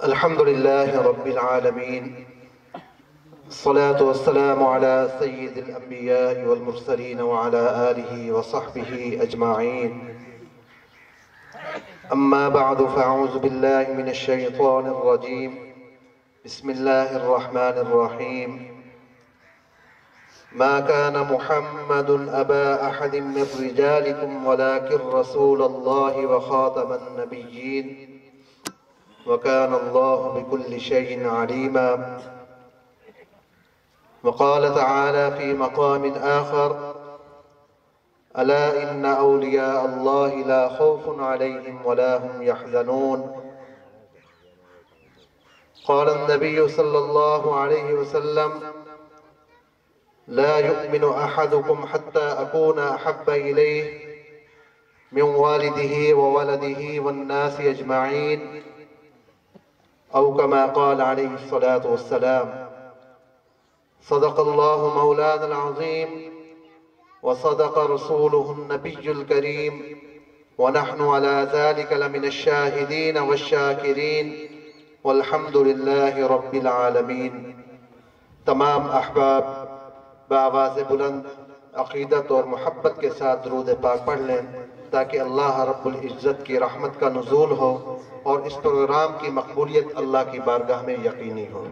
الحمد لله رب العالمين، الصلاة والسلام على سيد الأنبياء والمرسلين وعلى آله وصحبه أجمعين. أما بعد، فأعوذ بالله من الشيطان الرجيم. بسم الله الرحمن الرحيم. ما كان محمد أبا أحد من رجالكم ولكن رسول الله وخاتم النبيين وكان الله بكل شيء عليما. وقال تعالى في مقام آخر: ألا إن أولياء الله لا خوف عليهم ولا هم يحزنون. قال النبي صلى الله عليه وسلم: لا يؤمن أحدكم حتى أكون أحب إليه من والده وولده والناس أجمعين، أو كما قال عليه الصلاة والسلام. صدق الله مولانا العظيم وصدق رسوله النبي الكريم، ونحن على ذلك لمن الشاهدين والشاكرين، والحمد لله رب العالمين. تمام احباب بآواز بلند عقیدت اور محبت کے ساتھ درود پاک پڑھ لیں تاکہ اللہ رب العزت کی رحمت کا نزول ہو اور اس پروگرام کی مقبولیت اللہ کی بارگاہ میں یقینی ہو۔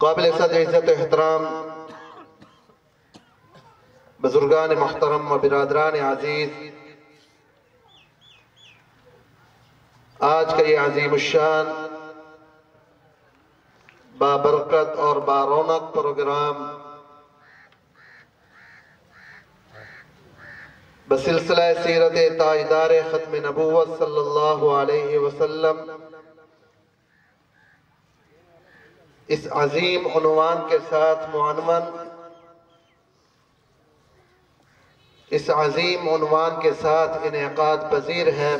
قابل صدر عزت احترام بزرگان محترم و برادران عزیز، آج کا یہ عظیم الشان بابرکت اور بارونق پروگرام بسلسلہ سیرت تاجدار ختم نبوت صلی اللہ علیہ وسلم اس عظیم عنوان کے ساتھ معنون، اس عظیم عنوان کے ساتھ انعقاد پذیر ہے،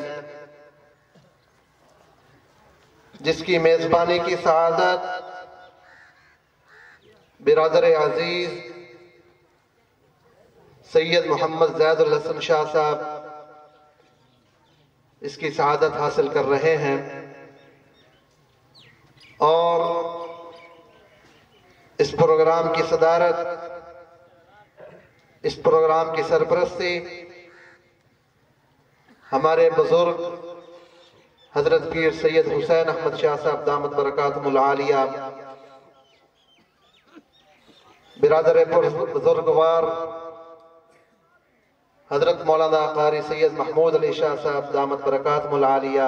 جس کی میزبانی کی سعادت برادر عزیز سید محمد زید الحسن شاہ صاحب اس کی سعادت حاصل کر رہے ہیں، اور اس پروگرام کی صدارت، اس پروگرام کی سرپرستی ہمارے بزرگ حضرت پیر سید حسین احمد شاہ صاحب دامت برکاتہم العالیہ، برادر بزرگوار حضرت مولانا قاری سید محمود علی شاہ صاحب دامت برکاتہم العالیہ،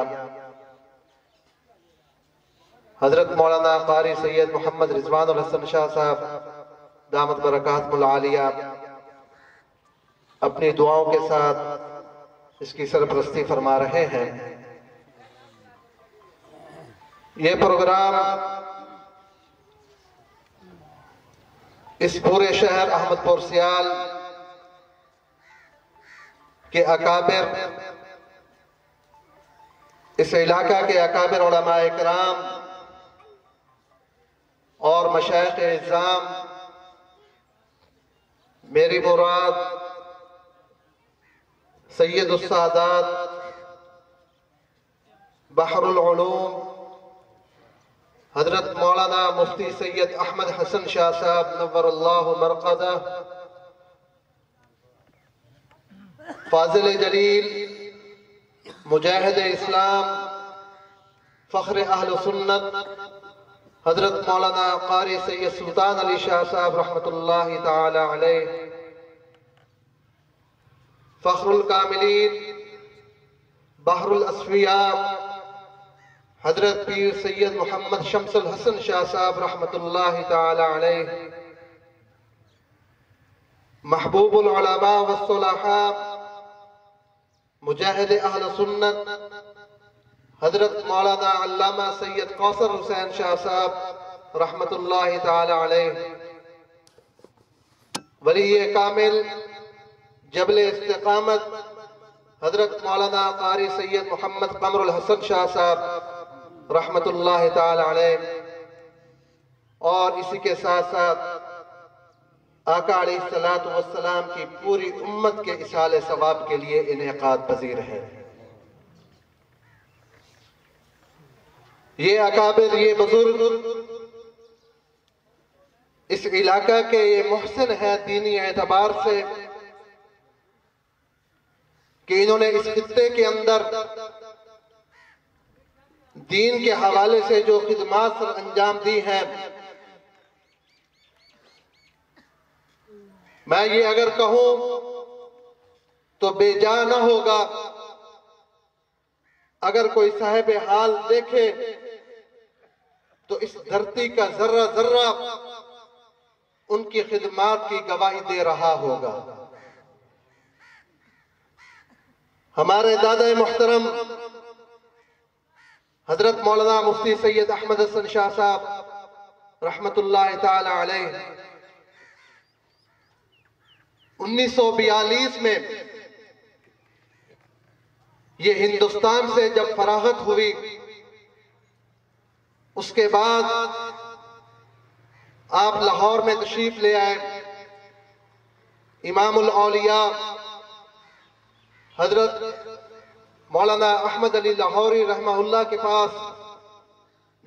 حضرت مولانا قاری سید محمد رضوان الحسن شاہ صاحب دامت برکاتہم العالیہ اپنی دعاؤں کے ساتھ اس کی سرپرستی فرما رہے ہیں۔ یہ پروگرام اس پورے شہر احمد پور سیال کے اکابر، اس علاقہ کے اکابر علماء کرام اور مشائخ اعظام، میری مراد سید السادات بحر العلوم حضرت مولانا مفتی سید احمد حسن شاہ صاحب نور اللہ مرقدہ، فاضل جلیل مجاہد اسلام فخر اہل سنت حضرت مولانا قاری سید سلطان علی شاہ صاحب رحمۃ اللہ تعالی علیہ، فخر الکاملین بحر الاسفیاء حضرت پیر سید محمد شمس الحسن شاہ صاحب رحمۃ اللہ تعالی علیہ، محبوب العلماء والصلحاء مجاہد اہل سنت حضرت مولانا علامہ سید کوثر حسین شاہ صاحب رحمۃ اللہ تعالی علیہ، ولی کامل جبل استقامت حضرت مولانا قاری سید محمد قمر الحسن شاہ صاحب رحمۃ اللہ تعالی علیہ، اور اسی کے ساتھ ساتھ آقا علیہ الصلوۃ والسلام کی پوری امت کے اصال ثواب کے لیے انعقاد پذیر ہے۔ یہ اکابر، یہ بزرگ اس علاقہ کے یہ محسن ہے دینی اعتبار سے کہ انہوں نے اس خطے کے اندر دین کے حوالے سے جو خدمات سر انجام دی ہیں، میں یہ اگر کہوں تو بے جا نہ ہوگا اگر کوئی صاحب حال دیکھے تو اس دھرتی کا ذرہ ذرہ ان کی خدمات کی گواہی دے رہا ہوگا۔ ہمارے دادا محترم حضرت مولانا مفتی سید احمد حسن شاہ صاحب رحمت اللہ تعالی علیہ 1942 میں یہ ہندوستان سے جب فراغت ہوئی، اس کے بعد آپ لاہور میں تشریف لے آئے۔ امام الاولیاء حضرت مولانا احمد علی لاہوری رحمہ اللہ کے پاس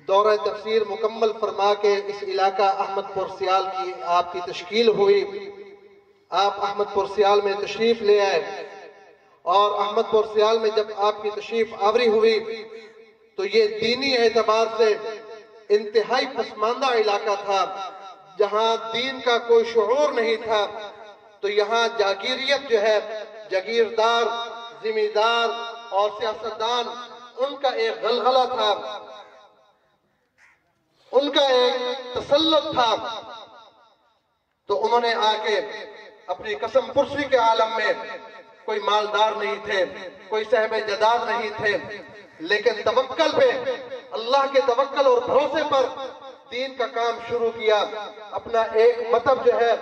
دورہ تفسیر مکمل فرما کے اس علاقہ احمد پور سیال کی آپ کی تشکیل ہوئی۔ آپ احمد پور سیال میں تشریف لے آئے، اور احمد پور سیال میں جب آپ کی تشریف آوری ہوئی تو یہ دینی اعتبار سے انتہائی پسماندہ علاقہ تھا، جہاں دین کا کوئی شعور نہیں تھا۔ تو یہاں جاگیریت جو ہے، جاگیردار، زمیندار اور سیاستدان، ان کا ایک غلغلہ تھا، ان کا ایک تسلط تھا۔ تو انہوں نے آ کے اپنی قسم پرسی کے عالم میں، کوئی مالدار نہیں تھے، کوئی صاحب جداد نہیں تھے، لیکن توکل پہ، اللہ کے توکل اور بھروسے پر دین کا کام شروع کیا۔ اپنا ایک مطب جو ہے،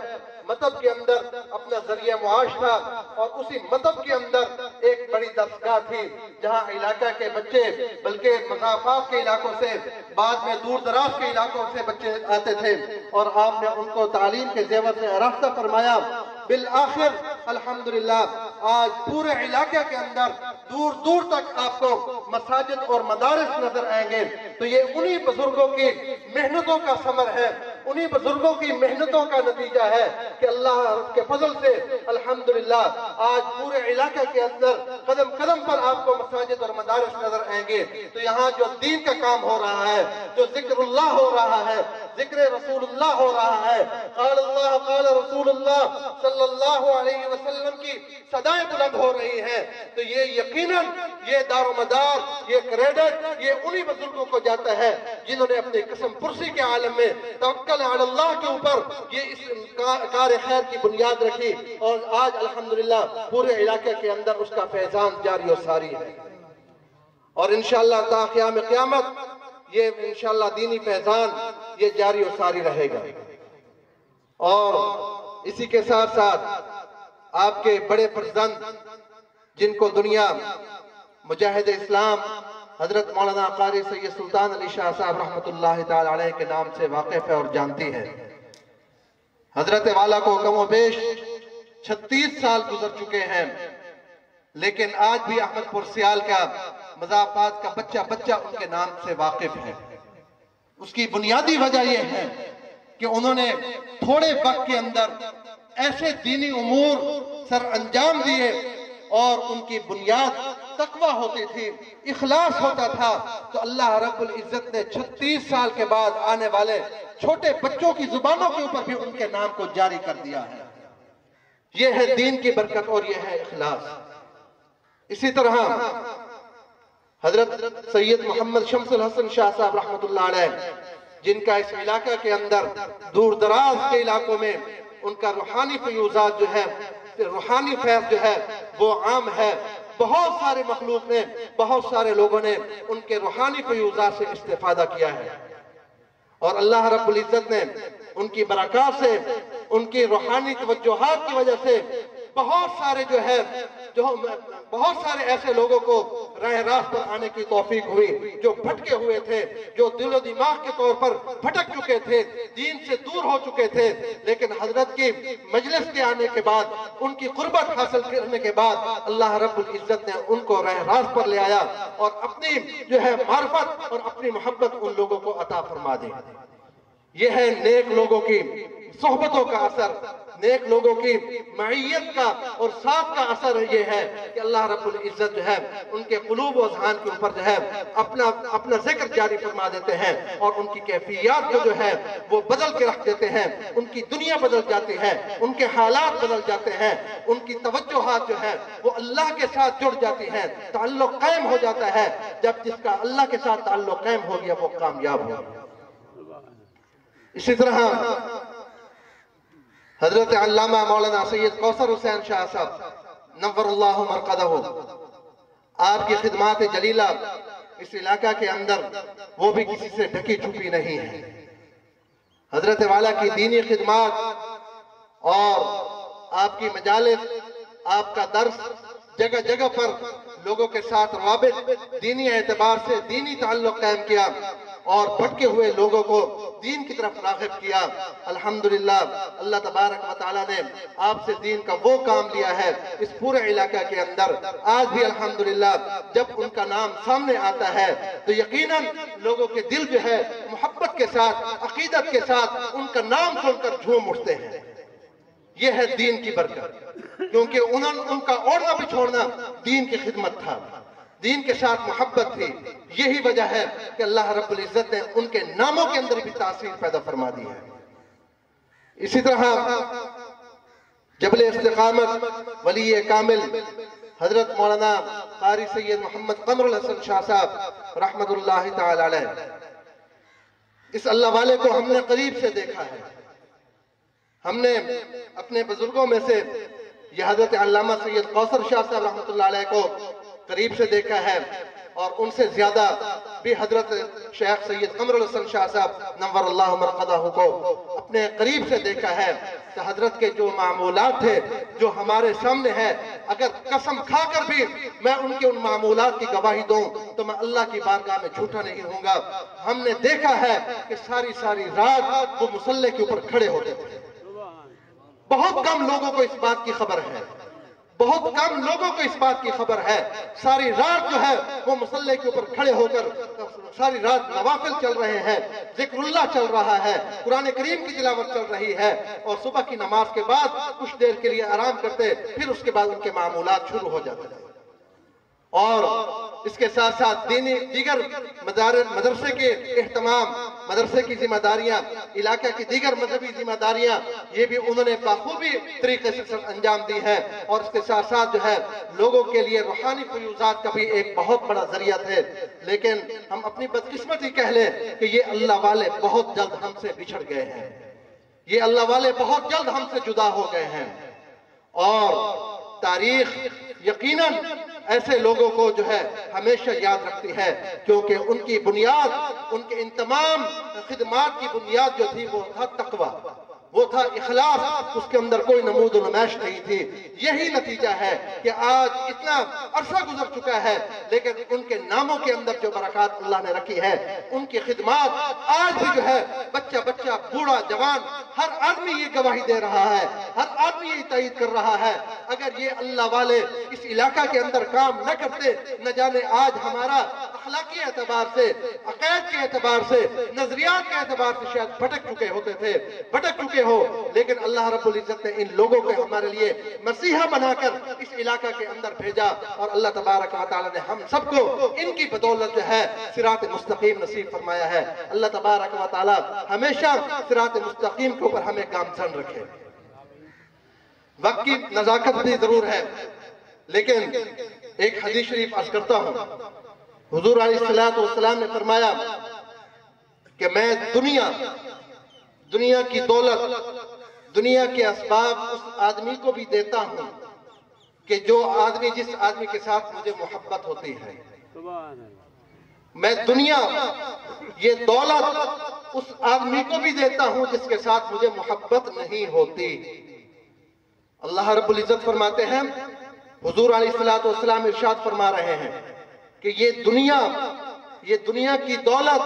مطب کے اندر اپنا ذریعہ معاش تھا، اور اسی مطب کے اندر ایک بڑی درسگاہ تھی جہاں علاقہ کے بچے، بلکہ مسافات کے علاقوں سے، بعد میں دور دراز کے علاقوں سے بچے آتے تھے، اور آپ نے ان کو تعلیم کے زیور سے آراستہ فرمایا۔ بالآخر الحمدللہ آج پورے علاقے کے اندر دور دور تک آپ کو مساجد اور مدارس نظر آئیں گے۔ تو یہ انہی بزرگوں کی محنتوں کا ثمر ہے، انہی بزرگوں کی محنتوں کا نتیجہ ہے کہ اللہ کے فضل سے الحمدللہ آج پورے علاقے کے اندر قدم قدم پر آپ کو مساجد اور مدارس نظر آئیں گے۔ تو یہاں جو دین کا کام ہو رہا ہے، جو ذکر اللہ ہو رہا ہے، ذکر رسول اللہ ہو رہا ہے، قال اللہ قال رسول اللہ صلی اللہ علیہ وسلم کی صدائیں بلند ہو رہی ہیں، تو یہ یقیناً یہ دار و مدار، یہ کریڈٹ، یہ انہی بزرگوں کو جاتا ہے جنہوں نے اپنی قسم پرسی کے عالم میں توکل علی اللہ کے اوپر یہ اس کار خیر کی بنیاد رکھی، اور آج الحمدللہ پورے علاقے کے اندر اس کا فیضان جاری و ساری ہے، اور انشاءاللہ تا قیام قیامت یہ انشاءاللہ دینی فیضان یہ جاری و ساری رہے گا۔ اور اسی کے ساتھ ساتھ آپ کے بڑے فرزند جن کو دنیا مجاہد اسلام حضرت مولانا قاری سید سلطان علی شاہ صاحب رحمت اللہ تعالی علیہ کے نام سے واقف ہے اور جانتی ہے، حضرت والا کو کم و بیش 36 سال گزر چکے ہیں، لیکن آج بھی احمد پور سیال کا مضافات کا بچہ بچہ ان کے نام سے واقف ہے۔ اس کی بنیادی وجہ یہ ہے کہ انہوں نے تھوڑے وقت کے اندر ایسے دینی امور سر انجام دیے، اور ان کی بنیاد تقوی ہوتی تھی، اخلاص ہوتا تھا، تو اللہ رب العزت نے 36 سال کے بعد آنے والے چھوٹے بچوں کی زبانوں کے اوپر بھی ان کے نام کو جاری کر دیا ہے۔ یہ ہے دین کی برکت اور یہ ہے اخلاص۔ اسی طرح حضرت سید محمد شمس الحسن شاہ صاحب رحمت اللہ علیہ، جن کا اس علاقہ کے اندر دور دراز کے علاقوں میں ان کا روحانی فیوزات جو ہے، روحانی فیض جو ہے وہ عام ہے، بہت سارے مخلوق نے، بہت سارے لوگوں نے ان کے روحانی فیوزات سے استفادہ کیا ہے، اور اللہ رب العزت نے ان کی برکات سے، ان کی روحانی توجہات کی وجہ سے بہت سارے ایسے لوگوں کو راہ راست پر آنے کی توفیق ہوئی جو بھٹکے ہوئے تھے، جو دل و دماغ کے طور پر بھٹک چکے تھے، دین سے دور ہو چکے تھے، لیکن حضرت کی مجلس کے آنے کے بعد، ان کی قربت حاصل کرنے کے بعد اللہ رب العزت نے ان کو راہ راست پر لے آیا اور اپنی معرفت اور اپنی محبت ان لوگوں کو عطا فرما دی۔ یہ ہے نیک لوگوں کی صحبتوں کا اثر، نیک لوگوں کی معیت کا اور ساتھ کا اثر یہ ہے کہ اللہ رب العزت ان کے قلوب و اذہان کے اوپر اپنا ذکر جاری فرما دیتے ہیں اور ان کی کیفیات کو وہ بدل کے رکھ دیتے ہیں، ان کی دنیا بدل جاتی ہے، ان کے حالات بدل جاتے ہیں، ان کی توجہات وہ اللہ کے ساتھ جڑ جاتی ہیں، تعلق قائم ہو جاتا ہے۔ جب جس کا اللہ کے ساتھ تعلق قائم ہو گیا وہ کامیاب ہو گیا۔ اسی طرح حضرت علامہ مولانا سید کوثر حسین شاہ صاحب نور اللہ مرقدہ، آپ کی خدمات جلیلہ اس علاقہ کے اندر وہ بھی کسی سے ڈھکی چھپی نہیں ہے۔ حضرت والا کی دینی خدمات اور آپ کی مجالس، آپ کا درس جگہ جگہ پر لوگوں کے ساتھ روابط، دینی اعتبار سے دینی تعلق قائم کیا اور بھٹکے ہوئے لوگوں کو دین کی طرف راغب کیا۔ الحمدللہ اللہ تبارک و تعالیٰ نے آپ سے دین کا وہ کام لیا ہے اس پورے علاقہ کے اندر۔ آج بھی الحمدللہ جب ان کا نام سامنے آتا ہے تو یقیناً لوگوں کے دل محبت کے ساتھ، عقیدت کے ساتھ ان کا نام سن کر جھوم اٹھتے ہیں۔ یہ ہے دین کی برکت، کیونکہ ان کا اوڑھنا بچھوڑنا دین کی خدمت تھا، دین کے ساتھ محبت تھی۔ یہی وجہ ہے کہ اللہ رب العزت نے ان کے ناموں کے اندر بھی تاثیر پیدا فرما دی ہے۔ اسی طرح جبل استقامت ولی کامل حضرت مولانا قاری سید محمد قمر الحسن شاہ صاحب رحمت اللہ تعالی علیہ، اس اللہ والے کو ہم نے قریب سے دیکھا ہے۔ ہم نے اپنے بزرگوں میں سے یہ حضرت علامہ سید کوثر شاہ صاحب رحمت اللہ علیہ کو قریب سے دیکھا ہے، اور ان سے زیادہ بھی حضرت شیخ سید قمر الحسن شاہ صاحب نور اللہ مرقدہ کو اپنے قریب سے دیکھا ہے کہ حضرت کے جو معمولات تھے جو ہمارے سامنے ہے، اگر قسم کھا کر بھی میں ان کے ان معمولات کی گواہی دوں تو میں اللہ کی بارگاہ میں جھوٹا نہیں ہوں گا۔ ہم نے دیکھا ہے کہ ساری رات وہ مصلی کے اوپر کھڑے ہوتے تھے۔ بہت کم لوگوں کو اس بات کی خبر ہے، بہت کم لوگوں کو اس بات کی خبر ہے۔ ساری رات وہ مصلی کے اوپر کھڑے ہو کر ساری رات نوافل چل رہے ہیں، ذکر اللہ چل رہا ہے، قرآن کریم کی تلاوت چل رہی ہے، اور صبح کی نماز کے بعد کچھ دیر کے لیے آرام کرتے، پھر اس کے بعد ان کے معمولات شروع ہو جاتے ہیں۔ اور اس کے ساتھ ساتھ دیگر مدرسے کے اہتمام، مدرسے کی ذمہ داریاں، علاقہ کی دیگر مذہبی ذمہ داریاں، یہ بھی انہوں نے بخوبی طریقے سے انجام دی ہے، اور اس کے ساتھ ساتھ لوگوں کے لیے روحانی فیوزات کا بھی ایک بہت بڑا ذریعہ تھے۔ لیکن ہم اپنی بدقسمتی کہہ لیں کہ یہ اللہ والے بہت جلد ہم سے بچھڑ گئے ہیں، یہ اللہ والے بہت جلد ہم سے جدا ہو گئے ہیں، اور تاریخ یقیناً ایسے لوگوں کو ہمیشہ یاد رکھتی ہے، کیونکہ ان کی بنیاد، ان کے ان تمام خدمات کی بنیاد جو تھی وہ تھا تقوی، وہ تھا اخلاص، اس کے اندر کوئی نمود و نمائش نہیں تھی۔ یہی نتیجہ ہے کہ آج اتنا عرصہ گزر چکا ہے، لیکن ان کے ناموں کے اندر جو برکات اللہ نے رکھی ہے، ان کی خدمات آج بھی بچہ بوڑھا جوان ہر آدمی یہ گواہی دے رہا ہے، ہر آدمی یہ تائید کر رہا ہے۔ اگر یہ اللہ والے اس علاقہ کے اندر کام نہ کرتے، نہ جانے آج ہمارا اخلاقی اعتبار سے، عقائد کے اعتبار سے، نظریات کے اعتبار سے شاید بھٹک چکے ہو، لیکن اللہ رب العزت نے ان لوگوں کو ہمارے لیے مسیحا بنا کر اس علاقہ کے اندر بھیجا، اور اللہ تبارک و تعالی نے ہم سب کو ان کی بدولت صراط مستقیم نصیب فرمایا ہے۔ اللہ تبارک و تعالی ہمیشہ صراط مستقیم کے اوپر ہمیں گامزن رکھے۔ وقت کی نزاکت بھی ضرور ہے، لیکن ایک حدیث شریف عرض کرتا ہوں۔ حضور علیہ السلام نے فرمایا کہ میں دنیا کی دولت، دنیا کے اسباب اس آدمی کو بھی دیتا ہوں کہ جس آدمی کے ساتھ مجھے محبت ہوتی ہے۔ میں یہ دولت اس آدمی کو بھی دیتا ہوں جس کے ساتھ مجھے محبت نہیں ہوتی۔ اللہ رب العزت فرماتے ہیں، حضور علیہ السلام ارشاد فرما رہے ہیں کہ یہ دنیا کی دولت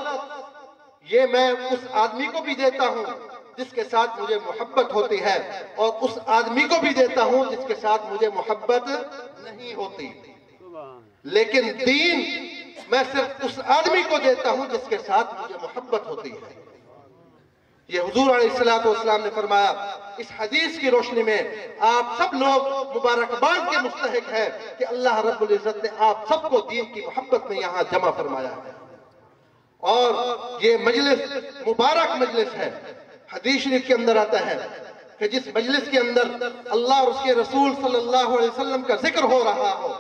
یہ میں اس آدمی کو بھی دیتا ہوں جس کے ساتھ مجھے محبت ہوتی ہے، اور اس آدمی کو بھی دیتا ہوں جس کے ساتھ مجھے محبت نہیں ہوتی، لیکن دین میں صرف اس آدمی کو دیتا ہوں جس کے ساتھ مجھے محبت ہوتی ہے۔ یہ حضور علیہ السلام نے فرمایا۔ اس حدیث کی روشنی میں آپ سب لوگ مبارکباد کے مستحق ہیں کہ اللہ رب العزت نے آپ سب کو دین کی محبت میں یہاں جمع فرمایا ہے، اور یہ مجلس مبارک مجلس ہے۔ حدیث شریف کے اندر آتا ہے کہ جس مجلس کے اندر اللہ اور اس کے رسول صلی اللہ علیہ وسلم کا ذکر ہو رہا ہو،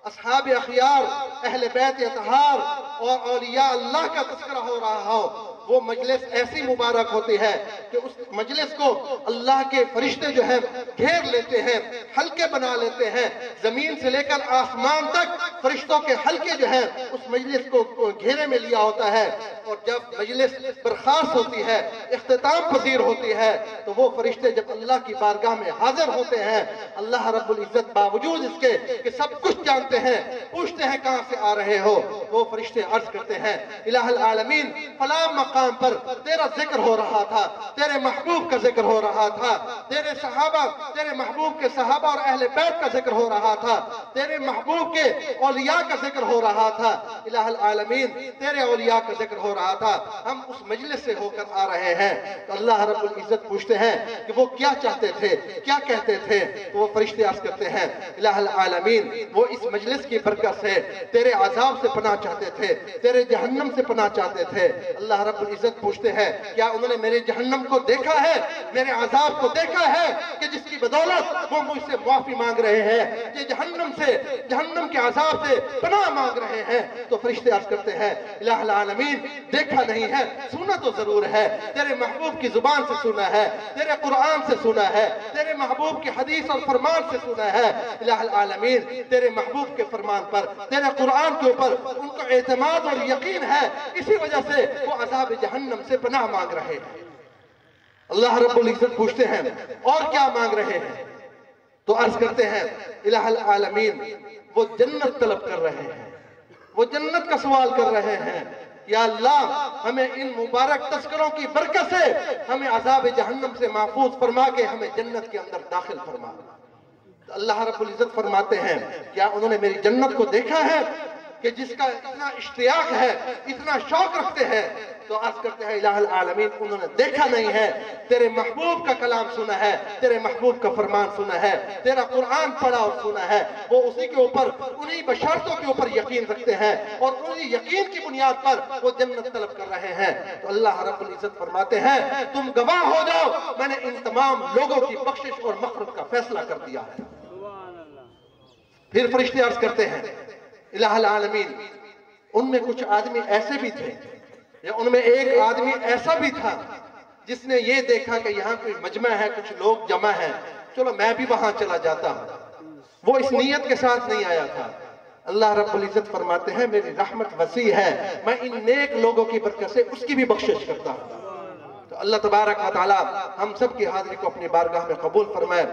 اصحاب اخیار، اہل بیت اطہار اور اولیاء اللہ کا تذکرہ ہو رہا ہو، وہ مجلس ایسی مبارک ہوتی ہے کہ اس مجلس کو اللہ کے فرشتے جو ہیں گھیر لیتے ہیں، حلقے بنا لیتے ہیں، زمین سے لے کر آسمان تک فرشتوں کے حلقے جو ہیں اس مجلس کو گھیرے میں لیا ہوتا ہے، اور جب مجلس برخاست ہوتی ہے، اختتام پذیر ہوتی ہے، تو وہ فرشتے جب اللہ کی بارگاہ میں حاضر ہوتے ہیں، اللہ رب العزت باوجود اس کے کہ سب کچھ جانتے ہیں، پوچھتے ہیں کہاں سے آ رہے ہو، وہ فرشتے عرض کرتے ہیں الہ العالمین فلاں مقام پر تیرا ذکر ہو رہا تھا، تیرے محبوب کا ذکر ہو رہا تھا، تیرے محبوب کے صحابہ اور اہل بیت کا ذکر ہو رہا تھا، تیرے محبوب کے اولیاء کا ذکر ہو رہا تھا، الہ العالمین تیرے اولیاء کا ذکر ہو رہا تھا، ہم اس مجلس سے ہو کر آ رہے ہیں۔ تو اللہ رب العزت پوچھتے ہیں کہ وہ کیا چاہتے تھے، کیا کہتے تھے، تو وہ فرشتے عرض کرتے ہیں الہ العالمین وہ اس مجلس کی برکت سے تیرے عذاب سے پناہ چاہتے تھے، تیرے جہنم سے پناہ چاہتے تھے۔ اللہ رب العزت پوچھتے ہیں کیا انہوں نے میرے جہنم کو دیکھا ہے، میرے عذاب کو دیکھا ہے کہ جس کی بدولت وہ مجھ سے معافی مانگ رہے ہیں، یہ جہنم کے عذاب سے پناہ مانگ رہے ہیں؟ تو فرشتے عرض کرتے ہیں الہ العالمین دیکھا نہیں ہے، سنا تو ضرور ہے، تیرے محبوب کی زبان سے سنا ہے، تیرے قرآن سے سنا ہے، تیرے محبوب کی حدیث اور فرمان سے سنا ہے۔ الہ العالمین تیرے محبوب کے فرمان پر، تیرے قرآن کے اوپر ان کو اعتماد اور یقین ہے، اسی وجہ سے وہ عذاب جہنم سے پناہ مانگ رہے ہیں۔ اللہ رب العزت پوچھتے ہیں اور کیا مانگ رہے ہیں؟ تو عرض کرتے ہیں الہ العالمین وہ جنت طلب کر رہے ہیں، وہ جنت کا سوال کر رہے ہیں، یا اللہ ہمیں ان مبارک تذکروں کی برکت سے ہمیں عذاب جہنم سے محفوظ فرما کے ہمیں جنت کے اندر داخل فرما۔ اللہ رب العزت فرماتے ہیں کیا انہوں نے میری جنت کو دیکھا ہے کہ جس کا اتنا اشتیاق ہے، اتنا شوق رکھتے ہیں؟ تو عرض کرتے ہیں الہ العالمین انہوں نے دیکھا نہیں ہے، تیرے محبوب کا کلام سنا ہے، تیرے محبوب کا فرمان سنا ہے، تیرا قرآن پڑھا اور سنا ہے، وہ اسی کے اوپر انہی بشارتوں کے اوپر یقین رکھتے ہیں، اور انہی یقین کی بنیاد پر وہ جنت طلب کر رہے ہیں۔ تو اللہ رب العزت فرماتے ہیں تم گواہ ہو جاؤ، میں نے ان تمام لوگوں کی بخشش اور مغفرت کا فیصلہ کر دیا ہے۔ پھر فرشتے عرض کرتے ہیں الہ العالمین ان میں کچھ آدمی ایسے بھی تھے، یا ان میں ایک آدمی ایسا بھی تھا جس نے یہ دیکھا کہ یہاں کوئی مجمع ہے، کچھ لوگ جمع ہیں، چلو میں بھی وہاں چلا جاتا ہوں، وہ اس نیت کے ساتھ نہیں آیا تھا۔ اللہ رب العزت فرماتے ہیں میری رحمت وسیع ہے، میں ان نیک لوگوں کی برکت سے اس کی بھی بخشش کرتا ہوں۔ تو اللہ تبارک و تعالی ہم سب کی حاضری کو اپنی بارگاہ میں قبول فرمائے۔